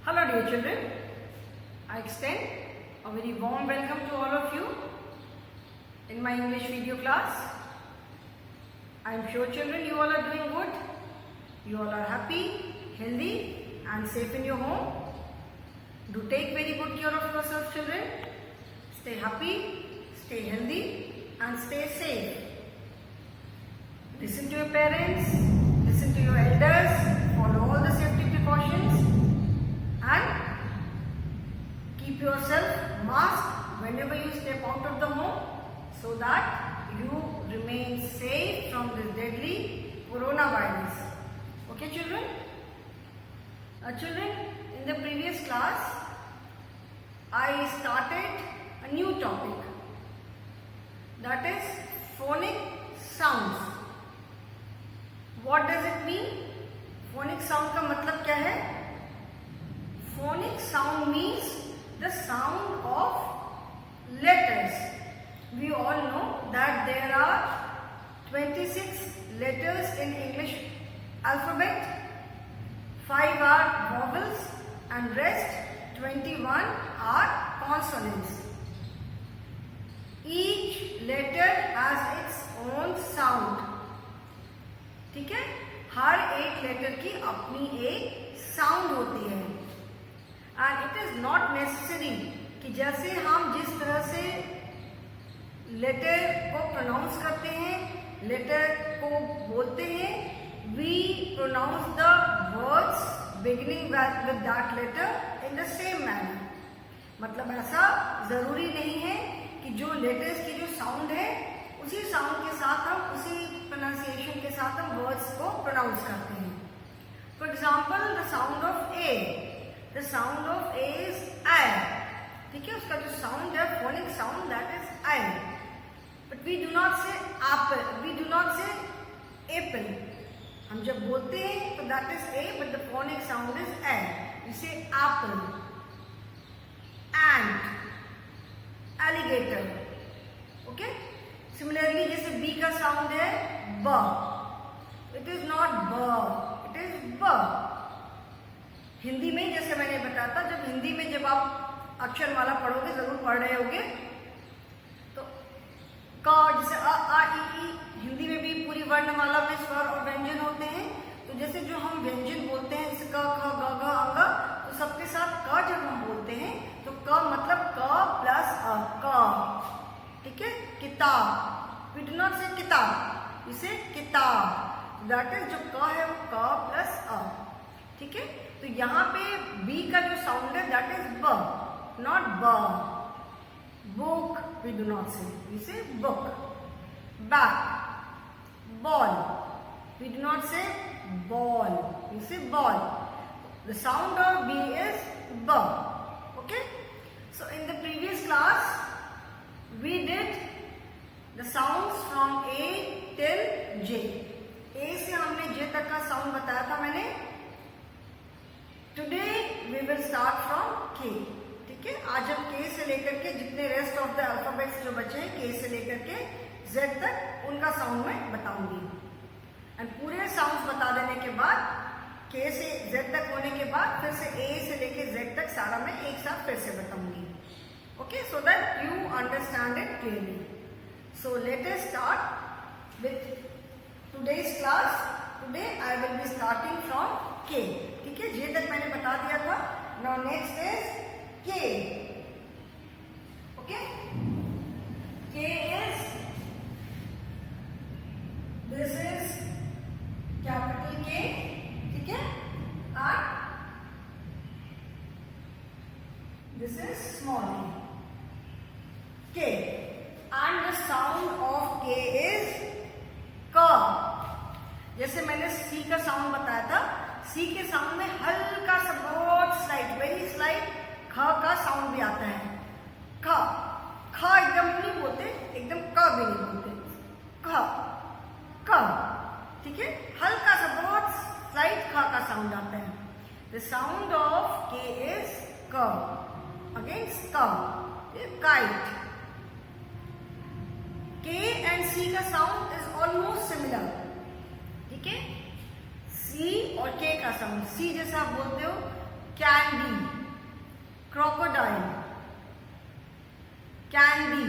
Hello dear children, I extend a very warm welcome to all of you in my English video class. I am sure children you all are doing good, you all are happy, healthy and safe in your home. Do take very good care of yourself children, stay happy, stay healthy and stay safe. Listen to your parents, listen to your elders, follow all the safety precautions and keep yourself masked whenever you step out of the home so that you remain safe from this deadly coronavirus. Okay children? Children, in the previous class I started a new topic, that is phonic sounds. What does it mean? Phonic sound का मतलब क्या है? Phonic sound means the sound of letters. We all know that there are 26 letters in English alphabet, 5 are vowels and rest 21 are consonants. Each letter has its own sound. ठीक है, हर एक letter की अपनी एक साउंड होती है and it is not necessary कि जैसे हम जिस तरह से लेटर को प्रोनाउंस करते हैं, लेटर को बोलते हैं, we pronounce the words beginning with that letter in the same manner. मतलब ऐसा जरूरी नहीं है कि जो लेटर्स की जो साउंड है उसी साउंड के साथ हम उसी प्रोनाउंसिएशन के साथ हम वर्ड्स को प्रोनाउंस करते हैं. For example the sound of A, the sound of A is I. ठीक है, उसका जो साउंड है phonic sound that is I. But we do not say apple, we do not say apple. हम जब बोलते हैं तो that is A but the phonic sound is I. We say apple, ant, alligator. Okay, similarly जैसे B का sound है ब, it is not ब, इट इज ब. हिंदी में जैसे मैंने बताया था, जब हिंदी में जब आप अक्षर माला पढ़ोगे, जरूर पढ़ रहे होगे, तो क जैसे अ आ ई, हिंदी में भी पूरी वर्णमाला में स्वर और व्यंजन होते हैं. तो जैसे जो हम व्यंजन बोलते हैं जैसे क ख ग घ अंग, तो सबके साथ क जब हम बोलते हैं तो क मतलब क प्लस अ, क. ठीक है, किताब, वी डू नॉट से किताब, इसे किताब. दैट इज जो क है वो क प्लस अ. ठीक है, तो यहाँ पे बी का जो साउंड है दैट इज ब, नॉट ब. Book we do not say, we say book. Bat, ball, we do not say ball, we say ball. The sound of B is ब. Okay, so in the previous class we did the sounds from A till J. A से हमने J तक का sound बताया था मैंने. Today we will start from K. ठीक है, आज हम K से लेकर के जितने रेस्ट ऑफ द अल्फाबेट्स जो बचे हैं K से लेकर के Z तक उनका साउंड मैं बताऊंगी. एंड पूरे साउंड्स बता देने के बाद K से Z तक होने के बाद फिर से A से लेकर Z तक सारा मैं एक साथ फिर से बताऊंगी. Okay, so that you understand it clearly. So let us start with today's class. Today I will be starting from K. ठीक है, J तक मैंने बता दिया था. Now next is K. Okay, K is, this is capital K. ठीक है, and this is small k. K, and the sound of K is K. जैसे मैंने C का साउंड बताया था, C के साउंड में हल्का सा बहुत स्लाइट, वेरी स्लाइट ख का साउंड भी आता है. ख, ख एकदम नहीं बोलते, एकदम क भी नहीं बोलते, ख, क. ठीक है, हल्का सा बहुत स्लाइट ख का साउंड आता है. The sound of K is K. Again, K, kite. K and C का साउंड इज ऑलमोस्ट सिमिलर. ठीक है, C और K का साउंड, C जैसा आप बोलते हो candy, crocodile, can be,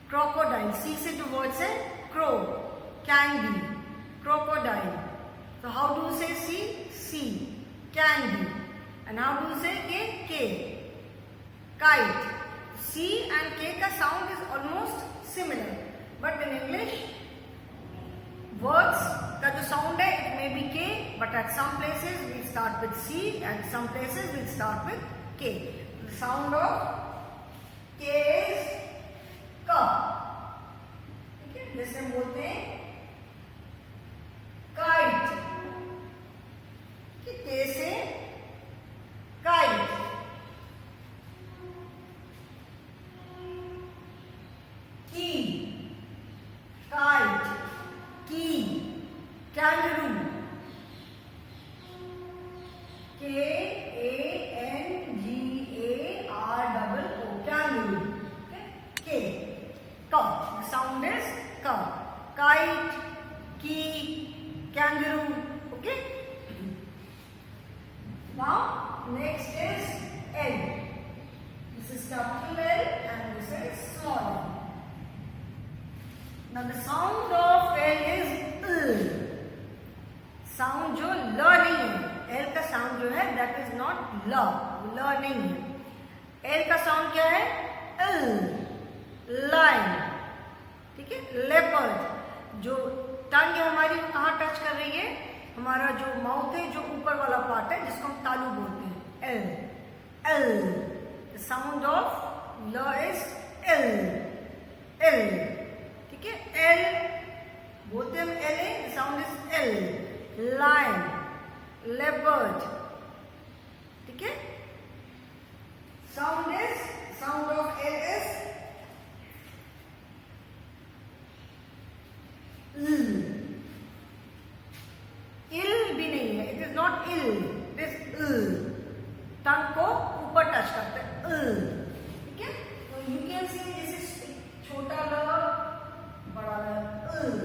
crocodile, C से जो वर्ड्स है crow, can be, crocodile. So how do you say C? C, can be. And how do you say K? Kite. C and K का sound is almost similar, but in English words का जो sound है it may be K, but at some places we start with C and some places we start with K. The sound of K is K. ठीक है, जैसे हम बोलते हैं kite, K से kite. Key, kite, key, kangaroo, Kangaroo, kangaroo. Okay? K, ka. The sound is ka. Kite, key, kangaroo. Okay? Now next is L. This is capital L and this is small L. Now the sound of L is L. Sound जो ल नहीं है, L का sound जो है that is not ल नहीं है. L का sound क्या है? L, lion. ठीक है, leopard. जो टंग है हमारी वो कहाँ टच कर रही है? हमारा जो माउथ है जो ऊपर वाला पार्ट है जिसको हम तालू बोलते हैं. L, L. The sound of ल is L, L. ठीक है, L बोलते हैं L है, the sound is L. Lion, leopard. ठीक है, sound of L is L. इल भी नहीं है, it is not ill, it is L. टंग को ऊपर टच करते हैं L. ठीक है, तो you can see this is छोटा ल बड़ा ल L.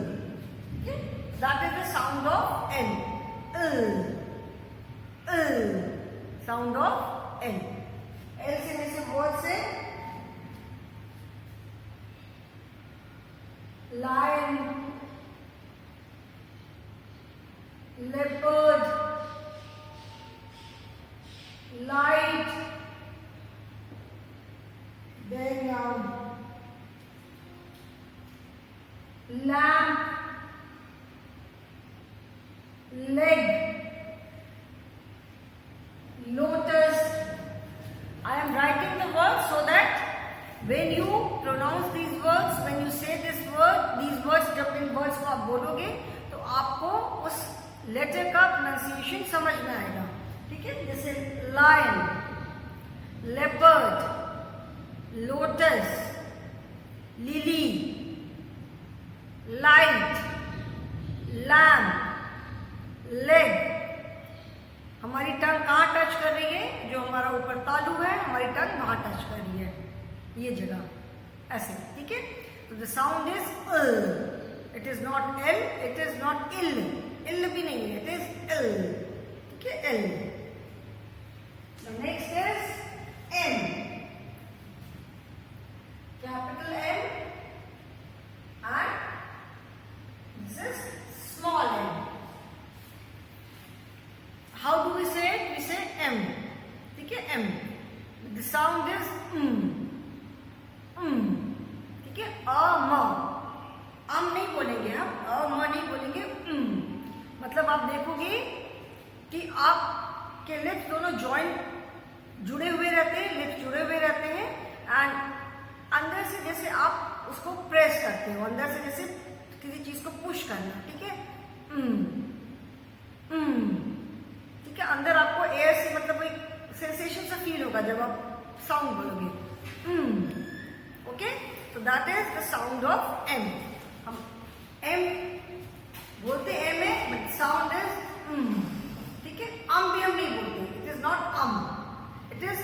ठीक है, that is the sound of L. L, L. Sound of L. L से जैसे वर्ड से lion, leopard, light, then lamp, leg, lotus. I am writing the words so that when you pronounce these words, when you say this word, these words, जब इन words को आप बोलोगे तो आपको उस लेटर का प्रोनाउंसिएशन समझ में आएगा. ठीक है, जैसे lion, leopard, lotus, lily, light, lamp, leg. हमारी टंग कहाँ टच कर रही है? जो हमारा ऊपर तालू है हमारी टंग वहां टच कर रही है, ये जगह ऐसे. ठीक है, तो the sound is L. It is not L, it is not इल. इल भी नहीं है, इट इज L. ठीक है, L. Next is M. Capital M and this is small m. How do we say it? We say M. ठीक है, M. The sound is ठीक है, नहीं बोलेंगे हम, नहीं बोलेंगे. मतलब आप देखोगे कि आपके लिप्स दोनों जॉइंट जुड़े हुए रहते हैं, लिप्स जुड़े हुए रहते हैं एंड अंदर से जैसे आप उसको प्रेस करते हो, अंदर से जैसे किसी चीज को पुश करना. ठीक है, ठीक है, अंदर आपको एयर से मतलब एक सेंसेशन सा फील होगा जब आप साउंड बोलोगे. ओके, तो that is the sound of M. हम M बोलते M है बट साउंड इज ठीक है, भी हम नहीं बोलते, it is not it is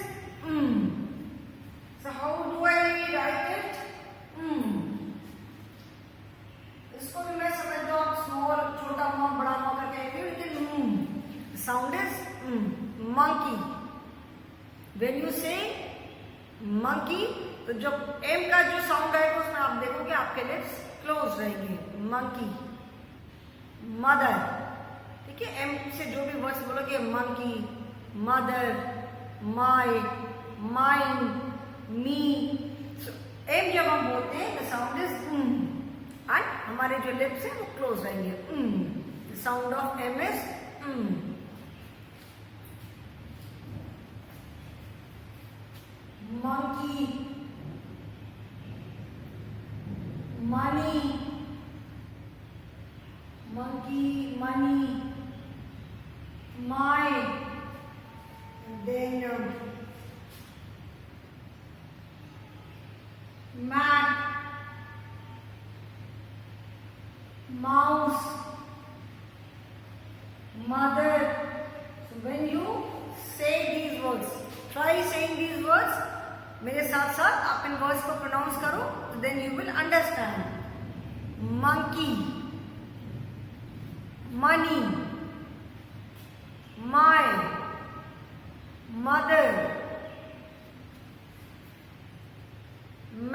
so how do I right it? इसको भी मैं समझता हूँ स्मॉल, छोटा मुंह बड़ा मुंह करके लेकिन sound is monkey. When you say monkey, तो जब एम का जो साउंड आएगा उसमें आप देखोगे आपके लिप्स क्लोज रहेंगे। मंकी, मदर, ठीक है, एम से जो भी वर्ड्स बोलोगे, मंकी, मदर, माई, माइन, मी, एम जब हम बोलते हैं द साउंड इज एंड हमारे जो लिप्स हैं वो क्लोज रहेंगे। The sound of M is monkey, money, monkey, money, my, and then mat, mouse, mother. So when you say these words, try saying these words. मेरे साथ साथ आप इन वर्ड्स को प्रोनाउंस करो, then you will understand. Monkey, money, my, mother,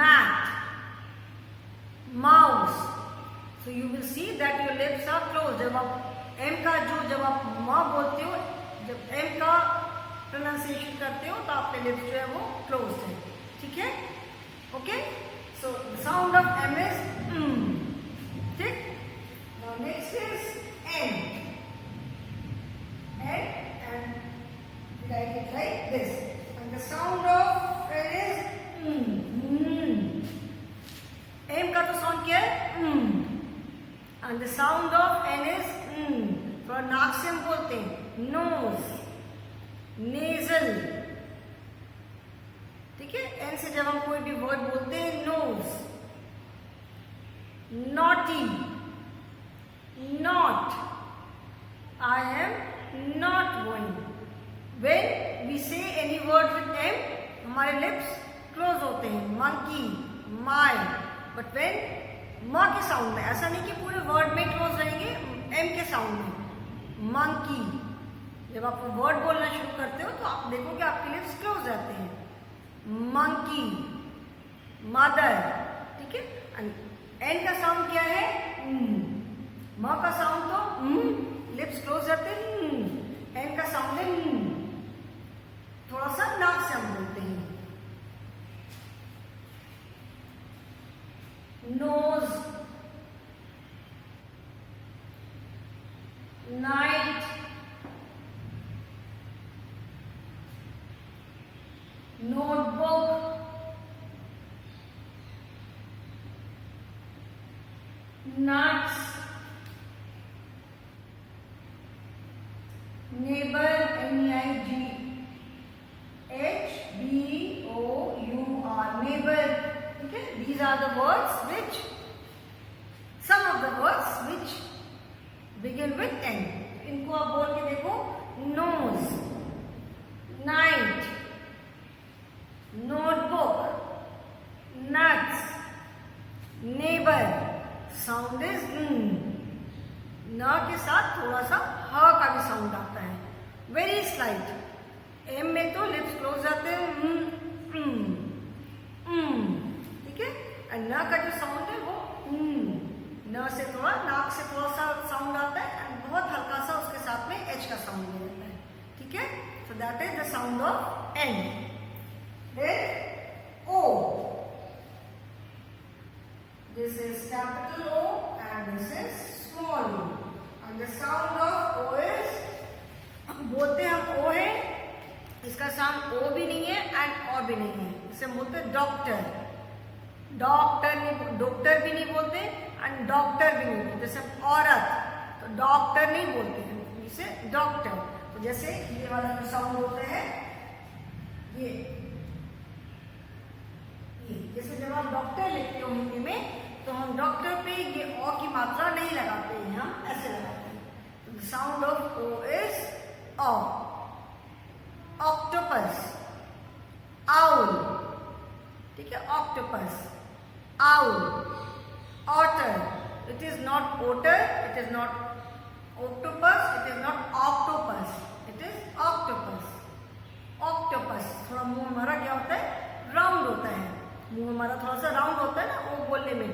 mat, mouse. So you will see that your lips are close. जब आप M का जब आप म बोलते हो, जब एम का प्रोनाउंसिएशन करते हो तो आपके लिप्स जो है वो क्लोज है, ठीक है। Okay, so the sound of M is ठीक। Now next is N, and write it like this, and the sound of N is M का तो साउंड क्या है and the sound of N is थोड़ा नाक से हम बोलते हैं, नोज, नेजल, ठीक है। एन से जब हम कोई भी वर्ड बोलते हैं, nose, naughty, not, I am not going. When we say any word with M हमारे लिप्स क्लोज होते हैं। मंकी, माई, बट व्हेन म के साउंड में, ऐसा नहीं कि पूरे वर्ड में क्लोज रहेंगे, एम के साउंड में। मंकी, जब आप वर्ड बोलना शुरू करते हो तो आप देखोगे आपके लिप्स क्लोज रहते हैं। मंकी, मदर, ठीक है। एन का साउंड क्या है, म का साउंड तो लिप्स क्लोज रहते हैं, एन का साउंड है थोड़ा सा नाक से हम बोलते हैं। Nose, night, notebook, nuts, neighbor, N-E-I-G-H-B-O-U-R, neighbor, okay, these are the words which, some of the words which begin with N. इनको आप बोल के देखो, nose, night, notebook, nuts, neighbor, sound is न के साथ थोड़ा सा ह का भी साउंड आता है, वेरी स्लाइट। एम में तो लिप्स क्लोज आते हैं, ठीक है। और न का जो साउंड है वो न से थोड़ा, नाक से थोड़ा सा साउंड आता है एंड बहुत हल्का सा उसके साथ में एच का साउंड भी रहता है, ठीक है। So that is the sound of N. Then O, this is capital O and this is small o, and the sound of O is, बोलते हम O है, इसका साउंड O भी नहीं है एंड और भी नहीं है, इसे बोलते हैं डॉक्टर। डॉक्टर नहीं, डॉक्टर भी नहीं बोलते एंड डॉक्टर भी नहीं बोलते। जैसे औरत तो डॉक्टर नहीं बोलते हैं, इसे डॉक्टर। तो जैसे ये वाला जो साउंड होता है ये जैसे जब आप डॉक्टर लिखते हो हिंदी में तो हम डॉक्टर पे ये ओ की मात्रा नहीं लगाते हैं, हम ऐसे लगाते हैं। तो the sound of O is O. Octopus, owl, ठीक है, octopus, owl, otter, it is not otter, it is not octopus, it is not octopus, it is octopus. Octopus थोड़ा मुंह हमारा क्या होता है, मुंह हमारा थोड़ा सा राउंड होता है ना वो बोलने में.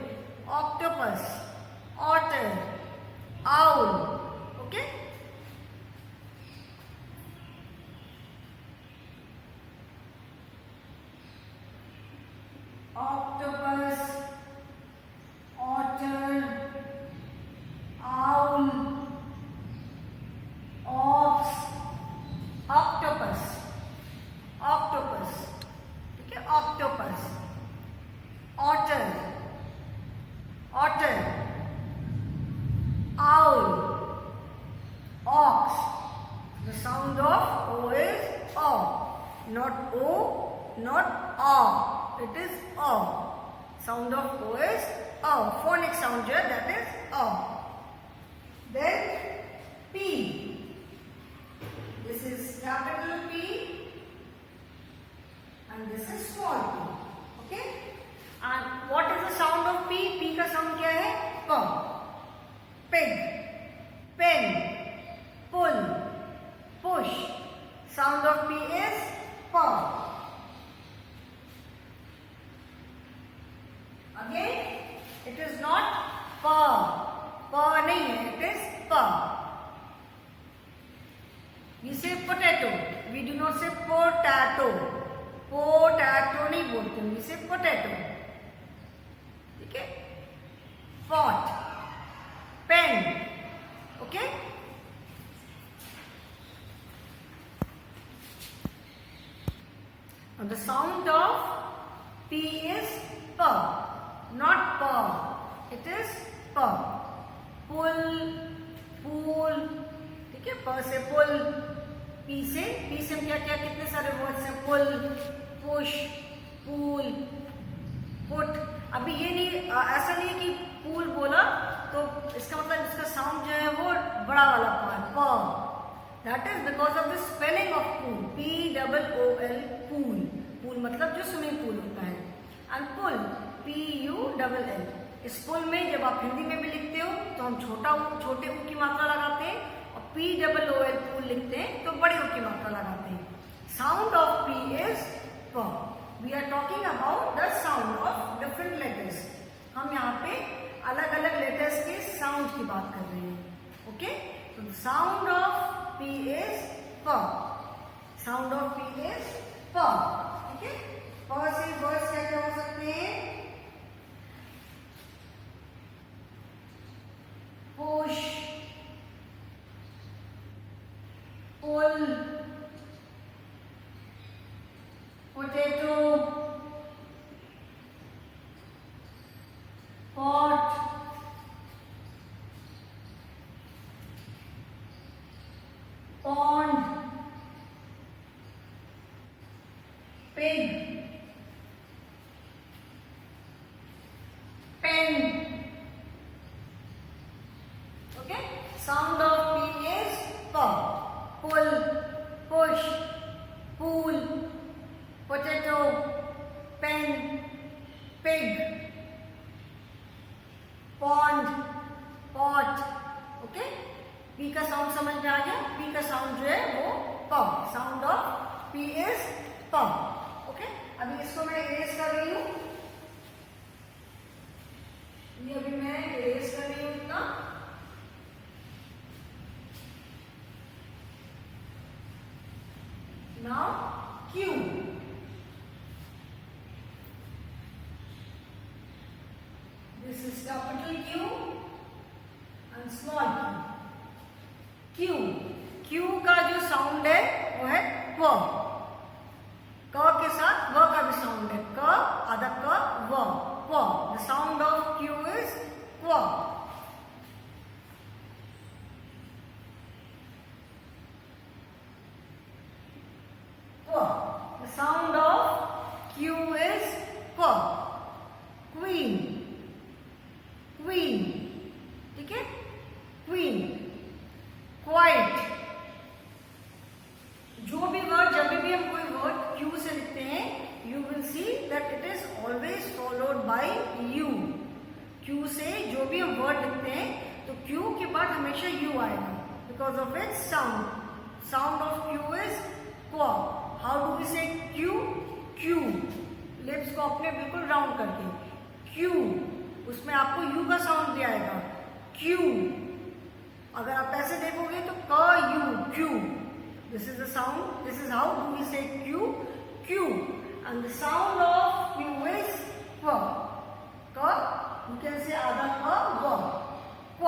Octopus, otter, owl. Okay? Octopus, otter, owl, ox, octopus, octopus. ठीक है, octopus, otter, otter, owl, ox. The sound of O is O, not O, not A. It is O. Sound of O is O. Phonic sound here, that is O. Then P. This is capital P and this is small p. Okay? And what is the sound of P? P का sound क्या है? P. Pig, pen, pull, push. Sound of P is P. Again, it is not P. P नहीं है, it is P. We say potato. We do not say potato. Potato नहीं बोलते, we say potato. ठीक है? Pot, pen. Okay? And the sound of P is P, not P. It is P. Pull, pull. ठीक है? P से pull, P से हम क्या क्या कितने सारे वर्ड्स हैं? Pull, push, pull, put. अभी ये नहीं, ऐसा नहीं है कि pull बोला तो इसका मतलब इसका साउंड जो है वो बड़ा वाला P. That is because of the spelling of pool. P-double-O-L, pool. Pool मतलब जो स्विमिंग पूल होता है. And pull, P-U-double-L. इस पुल में जब आप हिंदी में भी लिखते हो तो हम छोटे ऊ की मात्रा लगाते हैं और P-double-O-L पूल लिखते हैं तो बड़े ऊ की मात्रा लगाते हैं. Sound of P is P. We are talking about the sound of different letters. हम यहाँ पे अलग अलग लेटर्स के साउंड की बात कर रहे हैं. Okay? So the sound of P is P. Sound of P is P. ठीक है? P से वर्ड्स क्या क्या हो सकते हैं? Push, pull, potato, pot, pond, pig, pen. Okay? Sound of P is P. Pull, push, pool, potato, pen, pig, pond, pot. Okay? P का sound समझ में आ गया? P का साउंड जो है वो P. Sound of P is P. Okay? अभी इसको मैं इरेज कर रही हूँ. ये अभी मैं इरेज कर रही हूँ इतना. Now Q. This is capital Q and small q. Q का जो साउंड है वो है क. क के साथ व का भी साउंड है. क आधा क व. q. The sound of Q is q. The sound of Q is Q. Queen, queen. ठीक है? Queen. Quiet. जो भी वर्ड, जब भी हम कोई वर्ड Q से लिखते हैं, you will see that it is always followed by U. Q से जो भी हम वर्ड लिखते हैं तो Q के बाद हमेशा U आएगा because of its sound. Sound of Q is Q. How do we say Q? Q. Lips को अपने बिल्कुल राउंड करके, क्यू, उसमें आपको यू का साउंड भी आएगा, क्यू। अगर आप ऐसे देखोगे तो क U, Q, this is the sound, this is how do we say Q, Q. And the sound of Q is क, यू कैन से आधा क, व,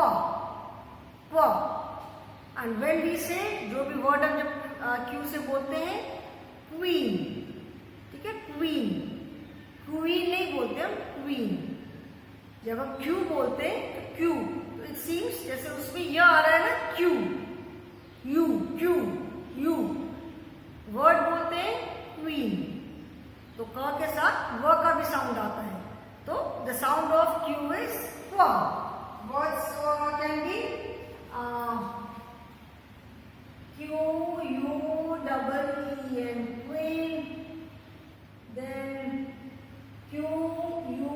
क्व। एंड व्हेन वी से, जो भी वर्ड हम जब क्यू से बोलते हैं, क्वीन, ठीक है, क्वीन, क्वीन नहीं बोलते हम, क्वीन। जब हम क्यू बोलते हैं तो क्यू, तो इट सीम्स जैसे उसमें यह आ रहा है ना, Q, you, Q, you. Word बोलते हैं क्वीन, तो क के साथ व का भी साउंड आता है, तो the sound of Q is क्व। Words can be Q U double E N, queen, then Q U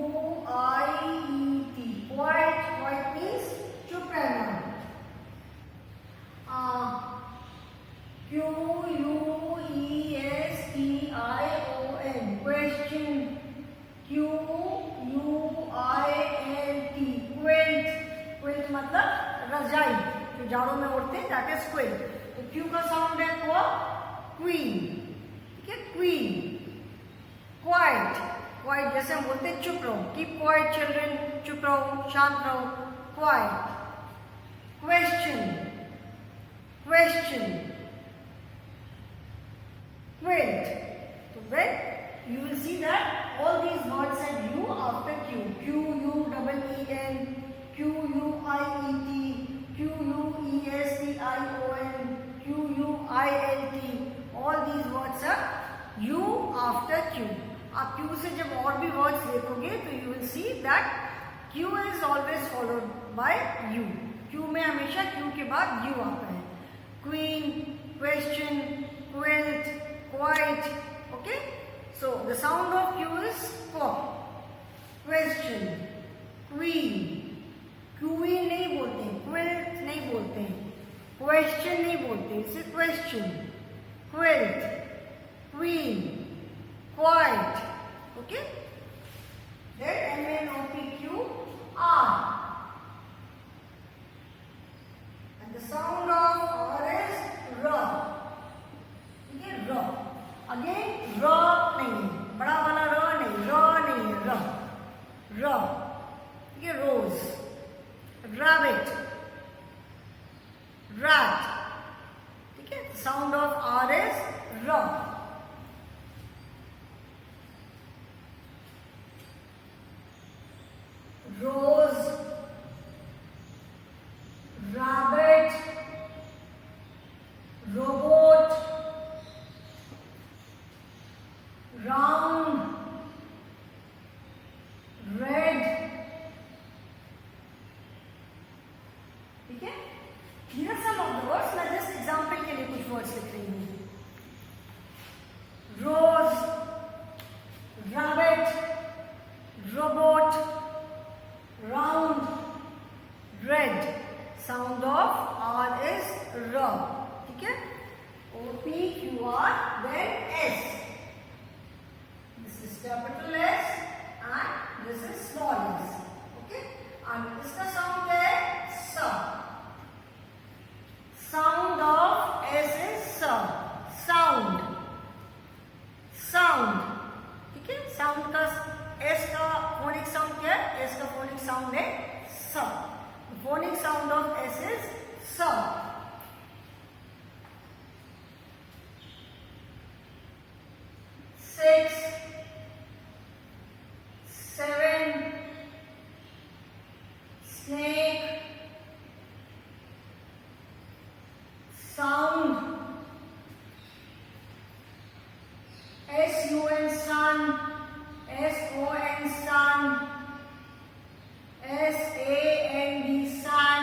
I E T, quite, quite means चुप रहना। Q U E S T I O N, question, Q U I L T, quilt, quilt मतलब रजाई जो जाड़ों में ओढ़ते हैं, that is quilt. तो क्यू का साउंड है क्व, क्वीन, ठीक है, क्वीन। क्वाइट, क्वाइट जैसे हम बोलते हैं चुप रहो, कीप क्वाइट चिल्ड्रन, चुप रहो, शांत रहो, क्वाइट। Question, question, quilt. तो when you will see that all these words have U after Q, Q U double E N, Q U I E T, Q U E S T I O N, Q U I L T, all these words are U after Q. आप Q से जब और भी words देखोगे तो you will see that Q is always followed by U. Q में हमेशा Q के बाद U आता है। Queen, question, quilt, quite, okay? So the sound of Q is Q. Question, queen, queen नहीं बोलते हैं, quilt नहीं बोलते हैं, question नहीं बोलते हैं, इसे question, quilt, queen, quite, okay? Then MNOPQ R. And the sound of R is R. ठीक है, R. Again, R नहीं है, बड़ा वाला R नहीं, R नहीं है, R. R. ठीक है, rose, rabbit, rat. ठीक है, the sound of R is R. Rose, rabbit, robot, round, red. ठीक है, these are some of the words. मैं just example के लिए कुछ words लिख रही हूँ। Rose, rabbit, robot, round, red. Sound of R is R. ठीक है, O P Q R, then S. This is capital S and this is small s. Okay, and इसका sound है S. Sound of S is S. Sound, sound. ठीक है, sound का S का phonic sound क्या है? S का phonic sound है S. The phonic sound of S is S. 6, 7, snake, sound, S-U-N, sun, S-O-N, sun, S-A-N-D, sun.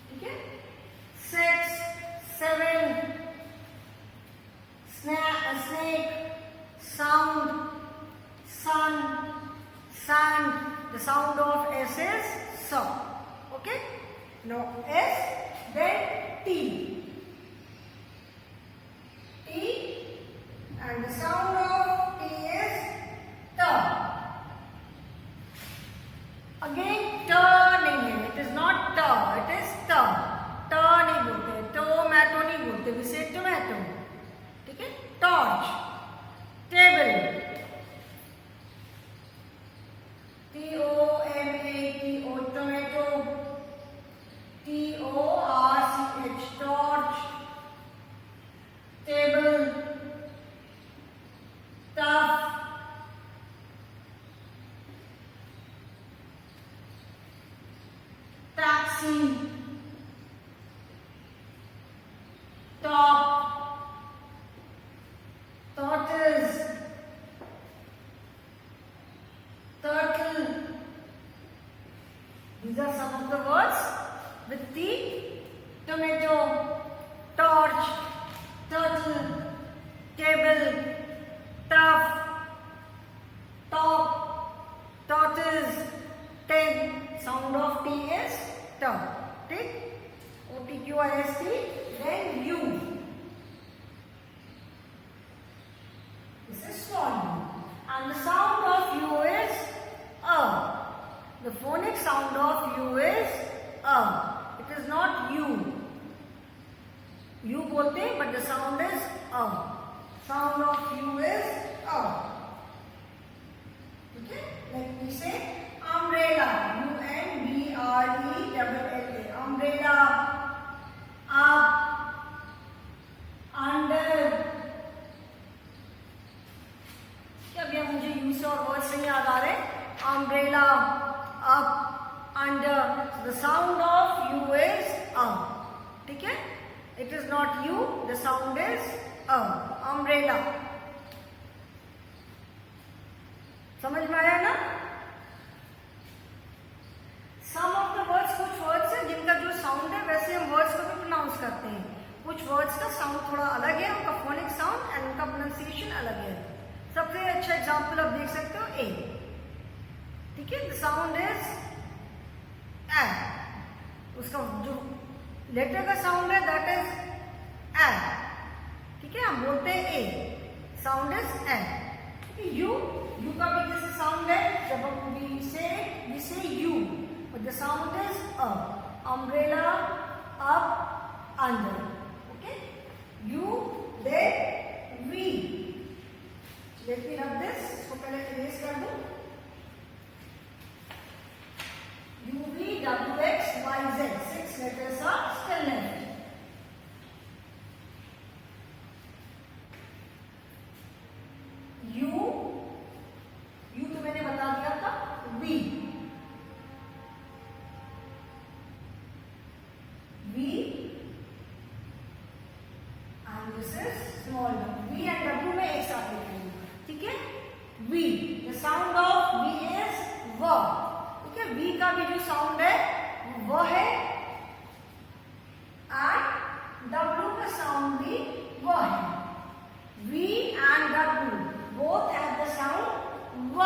ठीक है, 6, 7, snake, sound, sun, sand. The sound of S is S. Okay, now S, then T. T, and the sound of T is taxi, top, tortoise, turtle. These are some of the words with T. Tomato, torch, turtle, table, tough, top, tortoise, 10. Sound of T is T. Take O-T-Q-I-S-T, then U. This is small U. And the sound of U is A. The phonic sound of U is A. It is not U. U bolte, but the sound is A. Sound of U is A. Okay? Let me say umbrella. U-M-B-R-E-L-L-A. Umbrella. Up. Under. क्या भैया मुझे use और words नहीं याद आ रहे? Umbrella. Up. Under. So the sound of U is A. ठीक है? It is not U. The sound is A. Umbrella. समझ में आया ना? Some of the words, कुछ वर्ड्स हैं जिनका जो साउंड है वैसे हम वर्ड्स को भी प्रोनाउंस करते हैं. कुछ वर्ड्स का साउंड थोड़ा अलग है, उनका फोनिक साउंड एंड उनका प्रोनाउंसिएशन अलग है. सबसे अच्छा एग्जांपल आप देख सकते हो ए. ठीक है? द साउंड इज ए. उसका जो लेटर का साउंड है दैट इज ए. ठीक है? हम बोलते हैं A. Sound is A. U का भी कैसे साउंड है? जब हम we say you, but the sound is a. Umbrella, up, under. Okay? You, they, we. Let me rub this. इसको पहले erase कर दूं. U, V, W, X, Y, Z. 6 letters are still left. U तो मैंने बता दिया था. V and this is small w. V and W में एक साथ लिखेंगे. ठीक है? V. The sound of V is V. ठीक है? V का भी जो साउंड है वो है and W का साउंड भी वो है. V and W both have the sound V.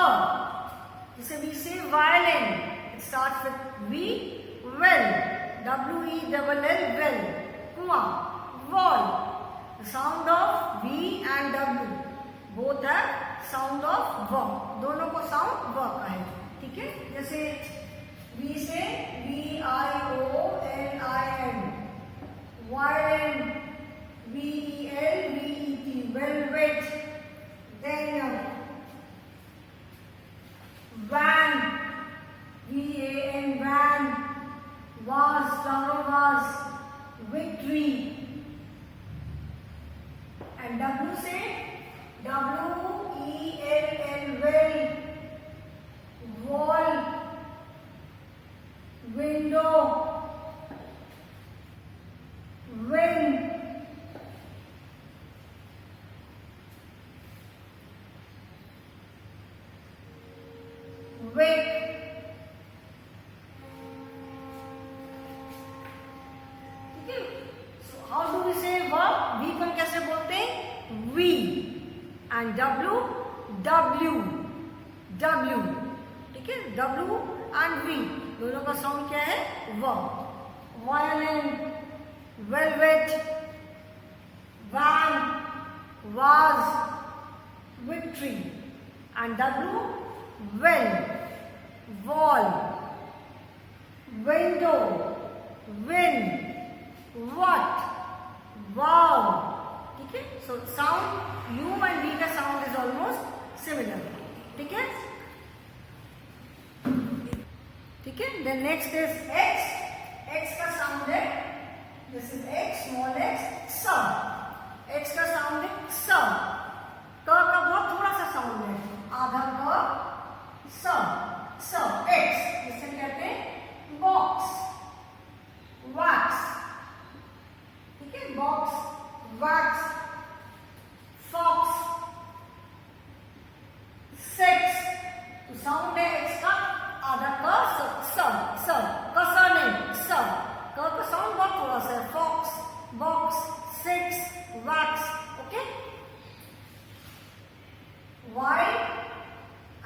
जैसे we say violin, it starts with V. Well, W-E-L-L, well. Kuan, wall. The sound of V and W both have sound of V. दोनों को sound V का है. ठीक है? जैसे we say V-I-O-L-I-N, violin, V-E-L-V-E-T, velvet. Then van, V-A-N, van. Vase, flower vase. Victory. And W say W-E-L-L, well. Wall, window, wind. Wake. So how do we say verb? V को हम कैसे बोलते हैं? We. And W, W. W. ठीक है? W and V दोनों का sound क्या है? Verb. Violin, velvet, van, vase, victory. And W, well, wall, window, wind, what, wow. ठीक है? So sound U and V का sound is almost similar. ठीक है? ठीक है? Then next is X. X का sound है, this is X, small x, स. X का sound है स. क का बहुत थोड़ा सा साउंड है, आधा क, स, X. जिसे कहते हैं box. Y,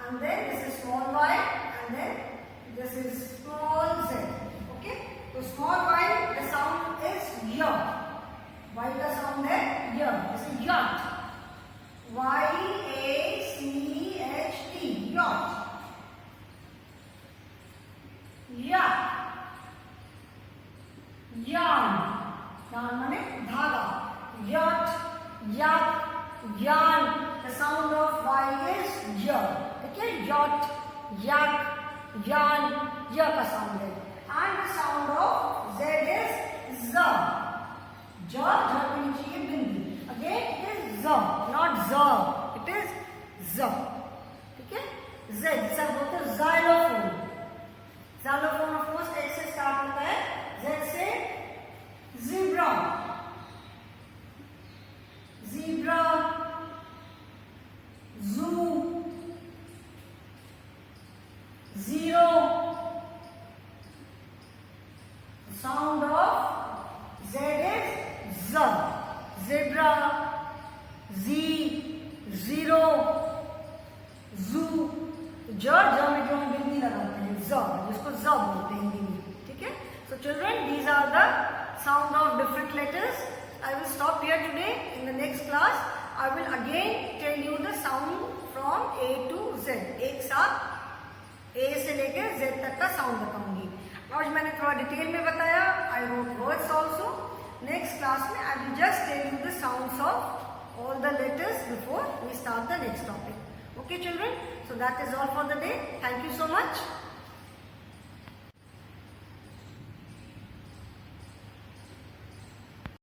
and then this is small y, and then this is small z. Okay? So small y, the sound is y. Y का sound है y. This is yacht. Y-A-C-H-T. Yacht. Yacht. Yarn. Yarn माने धागा. Yacht, yacht, yarn. The sound of Y is y. Okay? Yacht, yak, yarn. Y का sound है. And the sound of Z is z. ज पे नीचे ये बिंदी. Again it is z, not z. It is z. ठीक है? Z जिसे बोलते हैं xylophone. Xylophone of course H से स्टार्ट होता है. Z से zebra. Zebra. Zoo. Zero. The sound of Z is Z. Zebra, Z, zero, zoo. ज में जो हम बिंदी लगाते हैं ज, जिसको ज बोलते हैं हिंदी में. ठीक है? So children, these are the sound of different letters. I will stop here today. In the next class, I will again tell you the sound from A to Z. एक साथ A से लेकर Z तक का sound बताऊंगी. आज मैंने थोड़ा डिटेल में बताया. I wrote words also. Next class में I will just tell you the sounds of all the letters before we start the next topic. Okay children, so that is all for the day. Thank you so much.